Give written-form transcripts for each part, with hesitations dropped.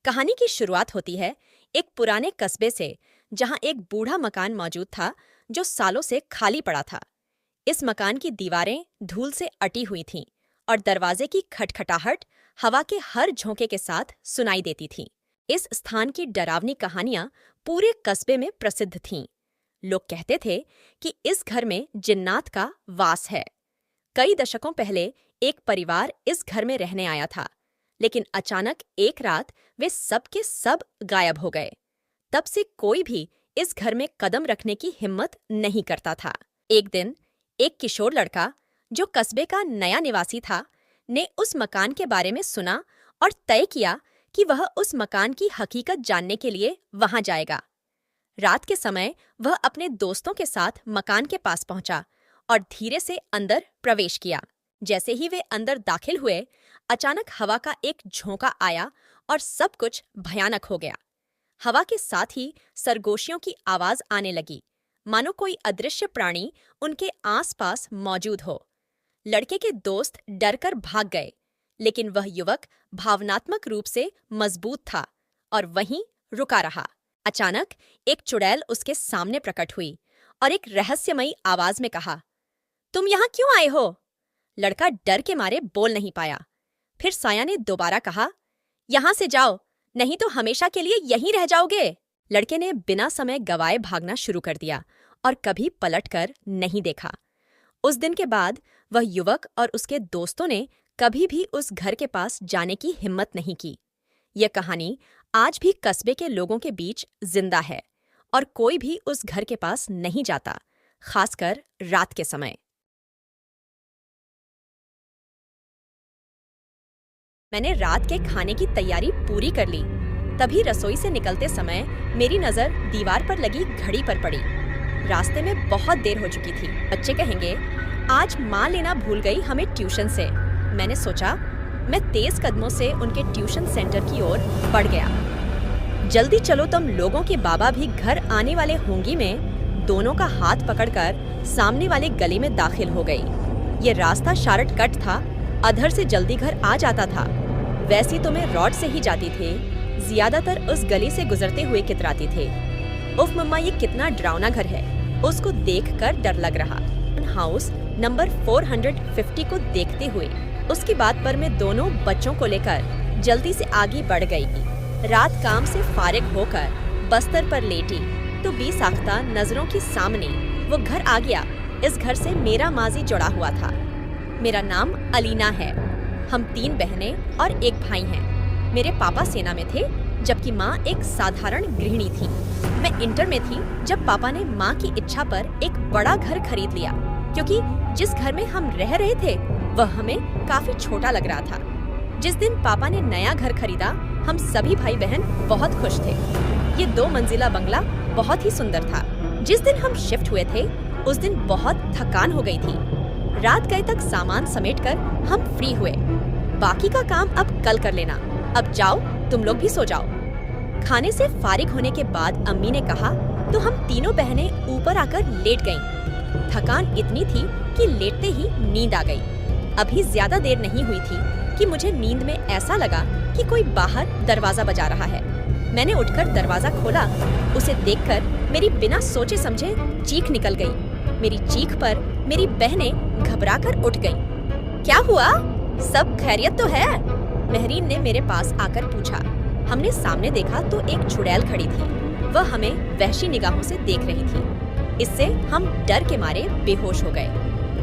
कहानी की शुरुआत होती है एक पुराने कस्बे से, जहां एक बूढ़ा मकान मौजूद था जो सालों से खाली पड़ा था। इस मकान की दीवारें धूल से अटी हुई थीं और दरवाजे की खटखटाहट हवा के हर झोंके के साथ सुनाई देती थी। इस स्थान की डरावनी कहानियां पूरे कस्बे में प्रसिद्ध थीं। लोग कहते थे कि इस घर में जिन्नात का वास है। कई दशकों पहले एक परिवार इस घर में रहने आया था, लेकिन अचानक एक रात वे सब के सब गायब हो गए। तब से कोई भी इस घर में कदम रखने की हिम्मत नहीं करता था। एक दिन एक किशोर लड़का, जो कस्बे का नया निवासी था, ने उस मकान के बारे में सुना और तय किया कि वह उस मकान की हकीकत जानने के लिए वहां जाएगा। रात के समय वह अपने दोस्तों के साथ मकान के पास पहुंचा और धीरे से अंदर प्रवेश किया। जैसे ही वे अंदर दाखिल हुए, अचानक हवा का एक झोंका आया और सब कुछ भयानक हो गया। हवा के साथ ही सरगोशियों की आवाज आने लगी, मानो कोई अदृश्य प्राणी उनके आसपास मौजूद हो। लड़के के दोस्त डरकर भाग गए, लेकिन वह युवक भावनात्मक रूप से मजबूत था और वहीं रुका रहा। अचानक एक चुड़ैल उसके सामने प्रकट हुई और एक रहस्यमयी आवाज में कहा, "तुम यहाँ क्यों आए हो?" लड़का डर के मारे बोल नहीं पाया। फिर साया ने दोबारा कहा, "यहाँ से जाओ, नहीं तो हमेशा के लिए यहीं रह जाओगे।" लड़के ने बिना समय गवाए भागना शुरू कर दिया और कभी पलटकर नहीं देखा। उस दिन के बाद वह युवक और उसके दोस्तों ने कभी भी उस घर के पास जाने की हिम्मत नहीं की। यह कहानी आज भी कस्बे के लोगों के बीच जिंदा है और कोई भी उस घर के पास नहीं जाता, खासकर रात के समय। मैंने रात के खाने की तैयारी पूरी कर ली। तभी रसोई से निकलते समय मेरी नजर दीवार पर लगी घड़ी पर पड़ी। रास्ते में बहुत देर हो चुकी थी। बच्चे कहेंगे, आज माँ लेना भूल गई हमें ट्यूशन से। मैंने सोचा, मैं तेज कदमों से उनके ट्यूशन सेंटर की ओर बढ़ गया। जल्दी चलो, तुम लोगों के बाबा भी घर आने वाले होंगी में दोनों का हाथ पकड़कर सामने वाले गली में दाखिल हो गई। ये रास्ता शॉर्टकट था, अधर से जल्दी घर आ जाता था। वैसी तो मैं रोड से ही जाती थी, ज्यादातर उस गली से गुजरते हुए कितराती थे। उफ मम्मा, ये कितना डरावना घर है। उसको देखकर डर लग रहा। हाउस नंबर 450 को देखते हुए उसकी बात पर मैं दोनों बच्चों को लेकर जल्दी से आगे बढ़ गई। रात काम से फारिग होकर बस्तर पर लेटी तो बेसाख्ता नजरों के सामने वो घर आ गया। इस घर से मेरा माजी जुड़ा हुआ था। मेरा नाम अलीना है। हम 3 बहनें और एक भाई हैं। मेरे पापा सेना में थे, जबकि माँ एक साधारण गृहिणी थी। मैं इंटर में थी जब पापा ने माँ की इच्छा पर एक बड़ा घर खरीद लिया, क्योंकि जिस घर में हम रह रहे थे वह हमें काफी छोटा लग रहा था। जिस दिन पापा ने नया घर खरीदा, हम सभी भाई बहन बहुत खुश थे। ये 2 मंजिला बंगला बहुत ही सुंदर था। जिस दिन हम शिफ्ट हुए थे, उस दिन बहुत थकान हो गई थी। रात गए तक सामान समेटकर हम फ्री हुए। बाकी का काम अब कल कर लेना। अब जाओ, तुम लोग भी सो जाओ। खाने से फारिग होने के बाद अम्मी ने कहा तो हम तीनों बहनें ऊपर आकर लेट गईं। थकान इतनी थी कि लेटते ही नींद आ गई। अभी ज्यादा देर नहीं हुई थी कि मुझे नींद में ऐसा लगा कि कोई बाहर दरवाजा बजा रहा है। मैंने उठकर दरवाजा खोला। उसे देखकर मेरी बिना सोचे समझे चीख निकल गई। मेरी चीख पर मेरी बहनें घबराकर उठ गईं। क्या हुआ? सब खैरियत तो है? महरीन ने मेरे पास आकर पूछा। हमने सामने देखा तो एक चुड़ैल खड़ी थी। वह हमें वहशी निगाहों से देख रही थी। इससे हम डर के मारे बेहोश हो गए।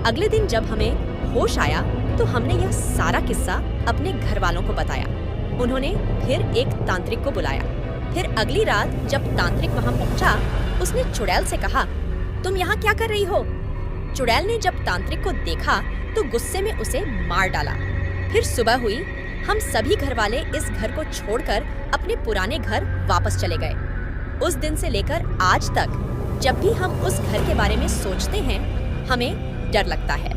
अगले दिन जब हमें होश आया तो हमने यह सारा किस्सा अपने घर वालों को बताया। उन्होंने फिर एक तांत्रिक को बुलाया। फिर अगली रात जब तांत्रिक वहां पहुंचा, उसने चुड़ैल से कहा, "तुम यहाँ क्या कर रही हो?" चुड़ैल ने जब तांत्रिक को देखा तो गुस्से में उसे मार डाला। फिर सुबह हुई। हम सभी घर वाले इस घर को छोड़कर अपने पुराने घर वापस चले गए। उस दिन से लेकर आज तक जब भी हम उस घर के बारे में सोचते हैं, हमें डर लगता है।